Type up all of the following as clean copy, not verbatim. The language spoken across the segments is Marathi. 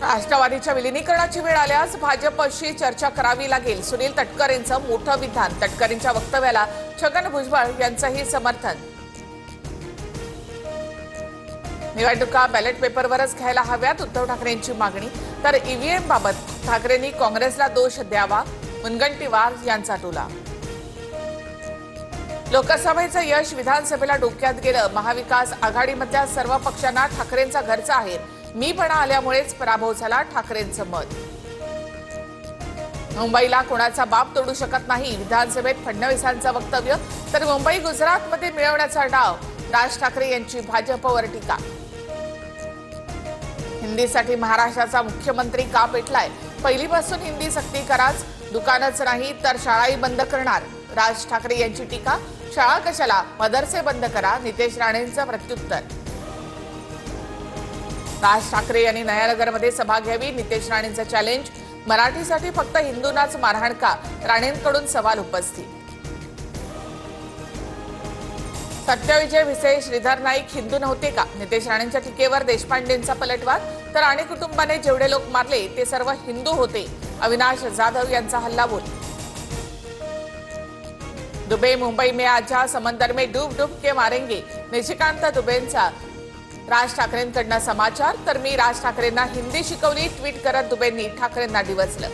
राष्ट्रवादीच्या विलीनीकरणाची वेळ आल्यास भाजपशी चर्चा करावी लागेल. सुनील तटकरेंचं मोठं विधान. तटकरेंच्या वक्तव्याला छगन भुजबळ यांचंही समर्थन. निवडणुका बॅलेट पेपरवरच घ्यायला हव्यात, उद्धव ठाकरेंची मागणी. तर ईव्हीएम बाबत ठाकरेंनी काँग्रेसला दोष द्यावा, मुनगंटीवार यांचा टोला. लोकसभेचं यश विधानसभेला डोक्यात गेलं. महाविकास आघाडीमधल्या सर्व पक्षांना ठाकरेंचा घरचा आहे. मीपणा आल्यामुळेच पराभव झाला, ठाकरेंचं मत. मुंबईला कोणाचा बाप तोडू शकत नाही, विधानसभेत फडणवीसांचं वक्तव्य. तर मुंबई गुजरातमध्ये मिळवण्याचा डाव, राज ठाकरे यांची भाजपवर टीका. हिंदीसाठी महाराष्ट्राचा मुख्यमंत्री का पेटलाय, पहिलीपासून हिंदी सक्ती कराच, दुकानच नाही तर शाळाही बंद करणार, राज ठाकरे यांची टीका. शाळा कशाला, मदरसे बंद करा, नितेश राणेंचं प्रत्युत्तर. राज ठाकरे यांनी नयानगरमध्ये सभा घ्यावी, नितेश राणेंचं चॅलेंज. मराठीसाठी फक्त हिंदूंनाच मारहाण का, राणेंकडून सवाल उपस्थित. सत्यविजय भिसे, श्रीधर नाईक हिंदू नव्हते का, नितेश राणेंच्या टीकेवर देशपांडेंचा पलटवार. तर राणे कुटुंबाने जेवढे लोक मारले ते सर्व हिंदू होते, अविनाश जाधव यांचा हल्लाबोल. दुबे मुंबई में आजा, समंदर में डूब डूब के मारेंगे, निशिकांत दुबेंचा राज ठाकरेंकडनं समाचार. तर मी राज ठाकरेंना हिंदी शिकवली, ट्विट करत दुबेंनी ठाकरेंना डिवचलं.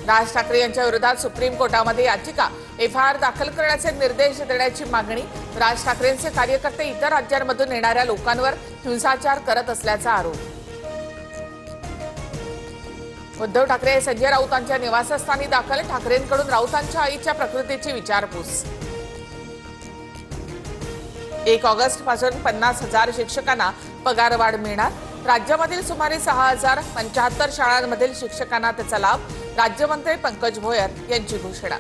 राज ठाकरे यांच्या विरोधात सुप्रीम कोर्टामध्ये याचिका, एफआयआर दाखल करण्याचे निर्देश देण्याची मागणी. राज ठाकरेंचे कार्यकर्ते इतर राज्यांमधून येणाऱ्या लोकांवर हिंसाचार करत असल्याचा आरोप. उद्धव ठाकरे संजय राऊतांच्या निवासस्थानी दाखल, ठाकरेंकडून राऊतांच्या आईच्या प्रकृतीची विचारपूस. 1 ऑगस्ट पासून 50,000 शिक्षकांना पगारवाढ मिळणार. राज्यामधील सुमारे 6,075 शाळांमधील शिक्षकांना त्याचा लाभ, राज्यमंत्री पंकज भोयर यांची घोषणा.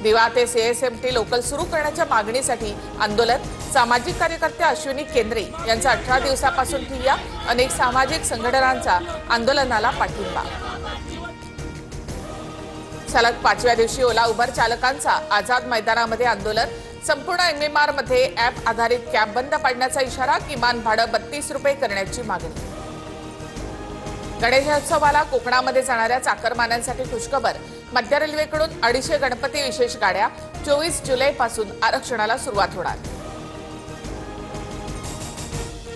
दिवा ते सीएसएमटी लोकल सुरू करण्याच्या मागणीसाठी आंदोलन. सामाजिक कार्यकर्ते अश्विनी केंद्रे यांचा 18 दिवसापासून ठिय्या, अनेक सामाजिक संघटनांचा आंदोलनाला पाठिंबा. सलग 5व्या दिवशी ओला उबर चालकांचा आझाद मैदानामध्ये आंदोलन. संपूर्ण एमएमआर मध्ये ॲप आधारित कॅब बंद पाडण्याचा इशारा, किमान भाडं 32 रुपये करण्याची मागणी. गणेशोत्सवाला कोकणामध्ये जाणाऱ्या चाकरमान्यांसाठी खुशखबर. मध्य रेल्वेकडून 250 गणपती विशेष गाड्या, 24 जुलैपासून आरक्षणाला सुरुवात होणार.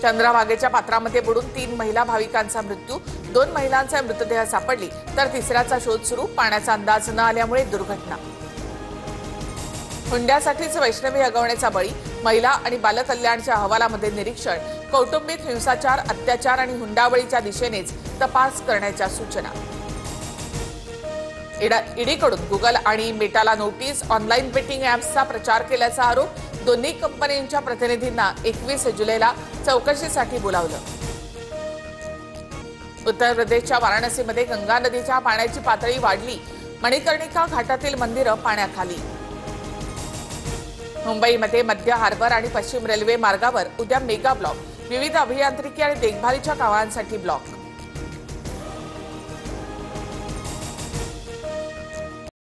चंद्रभागेच्या पात्रामध्ये बुडून 3 महिला भाविकांचा मृत्यू, 2 महिलांचा मृतदेह सापडली तर तिसऱ्याचा शोध सुरू. पाण्याचा अंदाज न आल्यामुळे दुर्घटना. हुंड्यासाठीच वैष्णवी हगवण्याचा बळी, महिला आणि बालकल्याणच्या अहवालामध्ये निरीक्षण. कौटुंबिक हिंसाचार, अत्याचार आणि हुंडाबळीच्या दिशेनेच तपास करण्याच्या सूचना. ईडीकडून गुगल आणि मेटाला नोटीस. ऑनलाईन बेटिंग ॲप्सचा प्रचार केल्याचा आरोप. दोन्ही कंपन्यांच्या प्रतिनिधींना 21 जुलैला चौकशीसाठी बोलावलं. उत्तर प्रदेशच्या वाराणसीमध्ये गंगा नदीच्या पाण्याची पातळी वाढली. मणिकर्णिका घाटातील मंदिरं पाण्याखाली. मुंबईमध्ये मध्य हार्बर आणि पश्चिम रेल्वे मार्गावर उद्या मेगा ब्लॉक. विविध अभियांत्रिकी आणि देखभालीच्या कामांसाठी ब्लॉक.